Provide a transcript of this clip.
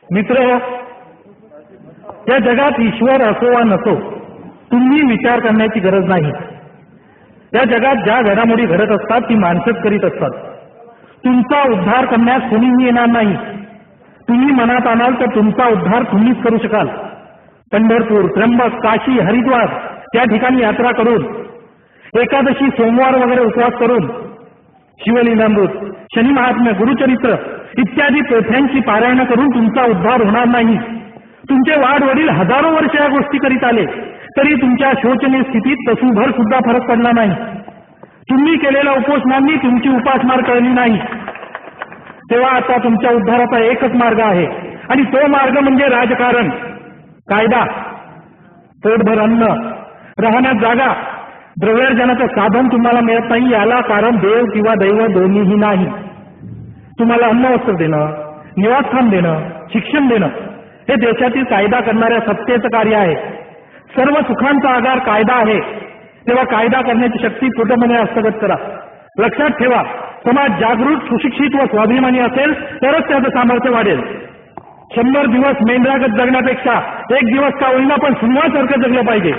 मित्र, या जगात ईश्वर असो वा नसो तुम्ही विचार करण्याची गरज नाही. या जगात ज्या घडामोडी घडत असतात ती माणसंच करीत असतात. तुमचा उद्धार करण्यास कोणीही येणार नाही. तुम्ही मनात आणाल तर तुमचा उद्धार तुम्हीच करू शकाल. पंढरपूर, त्र्यंबक, काशी, हरिद्वार त्या ठिकाणी यात्रा करून, एकादशी, सोमवार वगैरे उपवास करून, शिवलीलामृत, शनी महात्म्य, गुरुचरित्र इत्यादी पोथ्यांची पारायण करून तुमचा उद्धार होणार नाही. तुमचे वाडवडील हजारो वर्ष या गोष्टी करीत आले तरी तुमच्या शोचनीय स्थितीत तसूभर सुद्धा फरक पडला नाही. तुम्ही केलेल्या उपोषणांनी तुमची उपासमार कळली नाही. तेव्हा आता तुमच्या उद्धाराचा एकच मार्ग आहे आणि तो मार्ग म्हणजे राजकारण, कायदा. पोटभर अन्न, राहण्यात जागा, द्रव्यार्जनाचं साधन तुम्हाला मिळत नाही, याला कारण देव किंवा दैव दोन्हीही नाही. तुम्हाला अन्न वस्त्र देणं, निवासस्थान देणं, शिक्षण देणं हे देशातील कायदा करणाऱ्या सत्तेचं कार्य आहे. सर्व सुखांचा आधार कायदा आहे. तेव्हा कायदा करण्याची शक्ती पूर्णपणे हस्तगत करा. लक्षात ठेवा, समाज जागृत, सुशिक्षित व स्वाभिमानी असेल तरच त्याचं सामर्थ्य वाढेल. 100 दिवस मेंढरागत जगण्यापेक्षा एक दिवस का होईना पण सिंहासारखं जगलं पाहिजे.